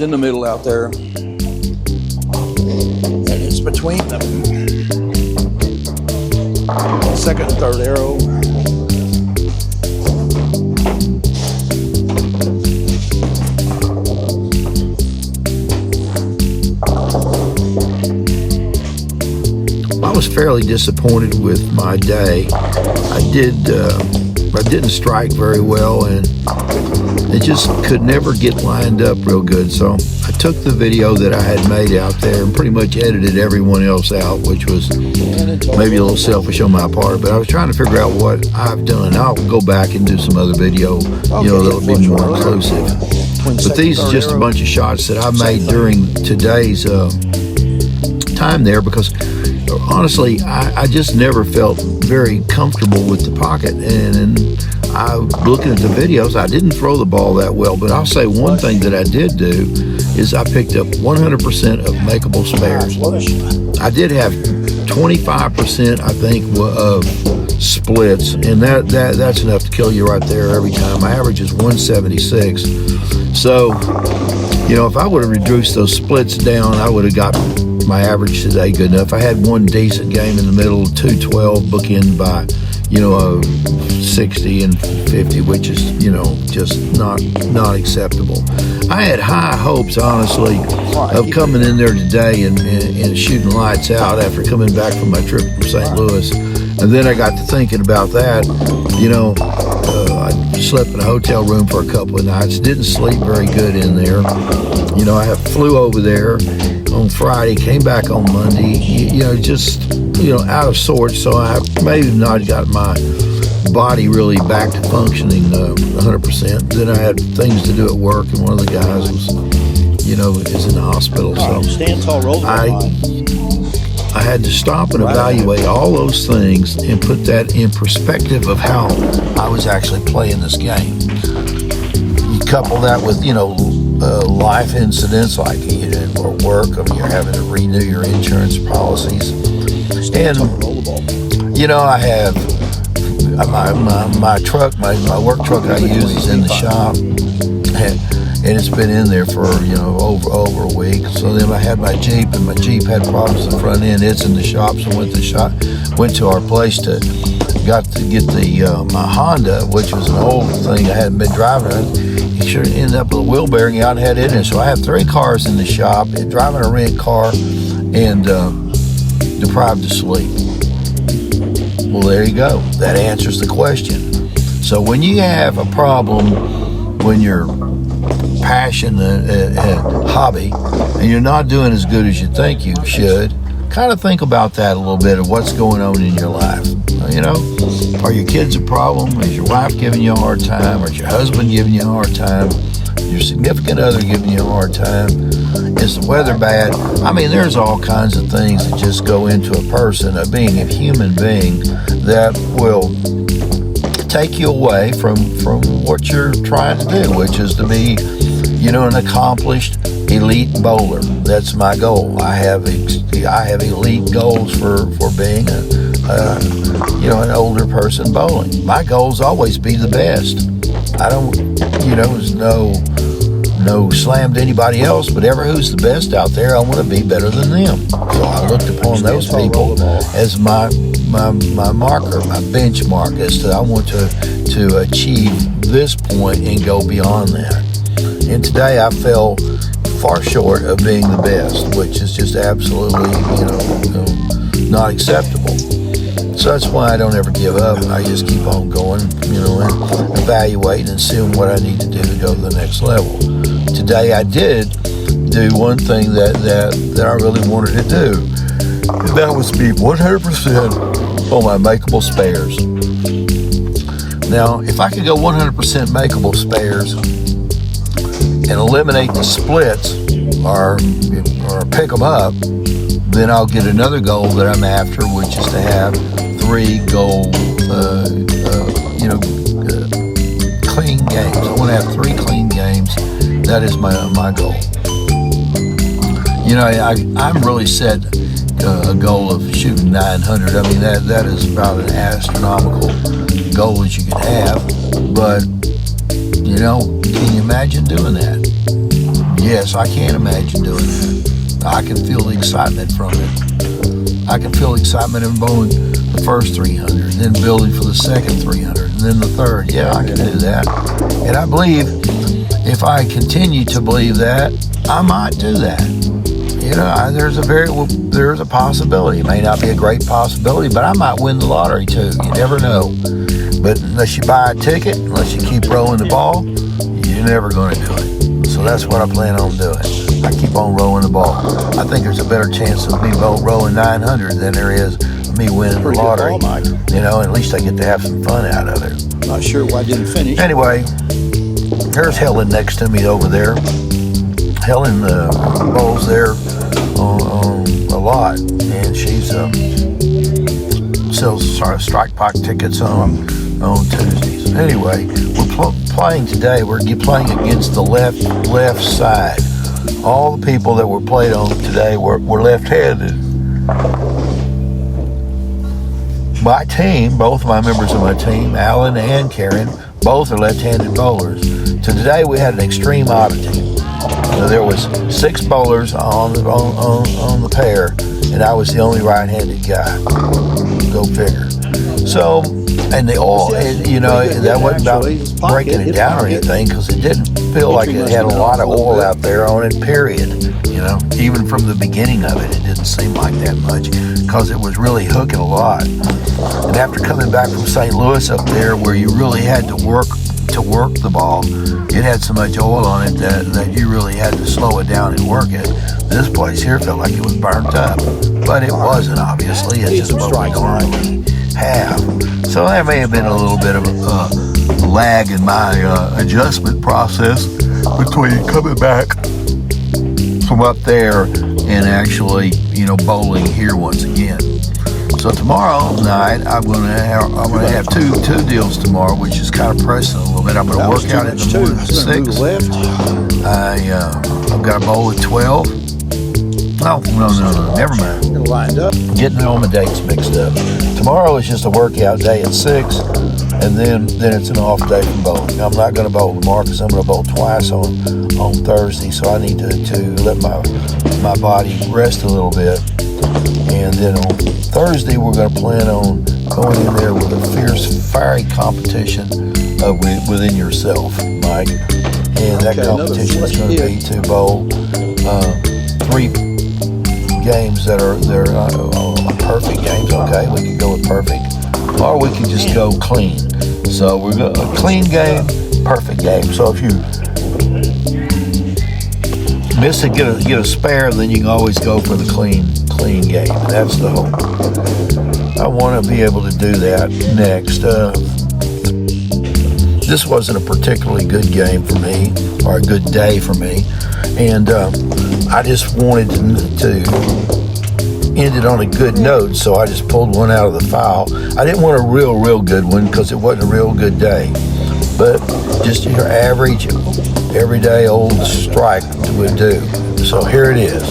in the middle out there. And it's between the second and third arrow. I was fairly disappointed with my day. I didn't strike very well, and it just could never get lined up real good. So I took the video that I had made out there and pretty much edited everyone else out, which was maybe a little selfish on my part, but I was trying to figure out what I've done. I'll go back and do some other video, that'll be more inclusive. But these are just a bunch of shots that I made during today's time there, because honestly, I just never felt very comfortable with the pocket. And I, looking at the videos, I didn't throw the ball that well. But I'll say one thing that I did do is I picked up 100% of makeable spares. I did have 25%, I think, of splits, and that's enough to kill you right there every time. My average is 176. So, if I would have reduced those splits down, I would have got my average today good enough. I had one decent game in the middle, 212, bookend by, 60 and 50, which is, just not acceptable. I had high hopes, honestly, of coming in there today and shooting lights out after coming back from my trip from St. Louis. And then I got to thinking about that. I slept in a hotel room for a couple of nights. Didn't sleep very good in there. I flew over there on Friday, came back on Monday, out of sorts. So I maybe not got my body really back to functioning 100%. Then I had things to do at work, and one of the guys was, is in the hospital. So I had to stop and evaluate all those things and put that in perspective of how I was actually playing this game. You couple that with, life incidents like or work, you're having to renew your insurance policies. And, I have my truck, my work truck I use is in the shop. And it's been in there for, over a week. So then I had my Jeep, and my Jeep had problems in the front end. It's in the shop, so went to our place got to get my Honda, which was an old thing I hadn't been driving. It sure ended up with a wheel bearing out and had it in it. So I have 3 cars in the shop, driving a rent car, and deprived of sleep. Well, there you go. That answers the question. So when you have a problem, when you're passion and hobby, and you're not doing as good as you think you should, kind of think about that a little bit of what's going on in your life. Are your kids a problem? Is your wife giving you a hard time? Or is your husband giving you a hard time? Your significant other giving you a hard time? Is the weather bad? There's all kinds of things that just go into a person, being a human being, that will take you away from what you're trying to do, which is to be, an accomplished elite bowler. That's my goal. I have elite goals for being an older person bowling. My goals always be the best. I don't, there's no slam to anybody else, but who's the best out there, I want to be better than them. So I looked upon those people as my marker, my benchmark, as to I want to achieve this point and go beyond that. And today I fell far short of being the best, which is just absolutely, not acceptable. So that's why I don't ever give up. I just keep on going, and evaluating and seeing what I need to do to go to the next level. Today I did do one thing that I really wanted to do, and that was be 100% on my makeable spares. Now, if I could go 100% makeable spares and eliminate the splits or pick them up, then I'll get another goal that I'm after, which is to have 3 clean games. I want to have 3 clean games. That is my goal. I'm really set a goal of shooting 900. That is about an astronomical goal as you can have. But, can you imagine doing that? Yes, I can imagine doing that. I can feel the excitement from it. I can feel excitement in bowling the first 300, and then building for the second 300, and then the third. Yeah, I can do that. And I believe if I continue to believe that, I might do that. You know, there's a possibility. It may not be a great possibility, but I might win the lottery too. You never know. But unless you buy a ticket, unless you keep rolling the ball, you're never going to do it. So that's what I plan on doing. I keep on rolling the ball. I think there's a better chance of me rolling 900 than there is of me winning the lottery. You know, at least I get to have some fun out of it. Not sure why I didn't finish. Anyway, there's Helen next to me over there. Helen bowls there a lot, and she's sells strike pack tickets on Tuesdays. Anyway, we're playing today. We're playing against the left side. All the people that were played on today were left-handed. My team, both my members of my team, Alan and Karen, both are left-handed bowlers. So today we had an extreme oddity. So there was 6 bowlers on the pair, and I was the only right-handed guy. Go figure. So, and they all, you know, that wasn't about breaking it down or anything, because it didn't feel like it had a lot of oil out there on it, period. You know, even from the beginning of it, it didn't seem like that much, because it was really hooking a lot. And after coming back from St. Louis up there, where you really had to work the ball, it had so much oil on it that you really had to slow it down and work it. This place here felt like it was burnt up, but it wasn't, obviously. It's just what we normally have. So there may have been a little bit of a lag in my adjustment process between coming back from up there and actually, you know, bowling here once again. So tomorrow night I'm gonna have two deals tomorrow, which is kind of pressing a little bit. I'm gonna work out in the morning at 6. I've got a bowl at 12. No, never mind. Lined up. Getting all my dates mixed up. Tomorrow is just a workout day at 6, and then it's an off day from bowling. I'm not gonna bowl tomorrow because I'm gonna bowl twice on Thursday, so I need to let my body rest a little bit. And then on Thursday, we're going to plan on going in there with a fierce, fiery competition within yourself, Mike. And that competition is going to be to bowl 3 games that are perfect games. Okay, we can go with perfect, or we can just go clean. So we're going a clean game, perfect game. So if you miss it, get a spare, then you can always go for the clean game. That's the hope. I want to be able to do that next. This wasn't a particularly good game for me, or a good day for me, and I just wanted to end it on a good note, so I just pulled one out of the file. I didn't want a real good one because it wasn't a real good day, but just your average, everyday old strike would do. So here it is.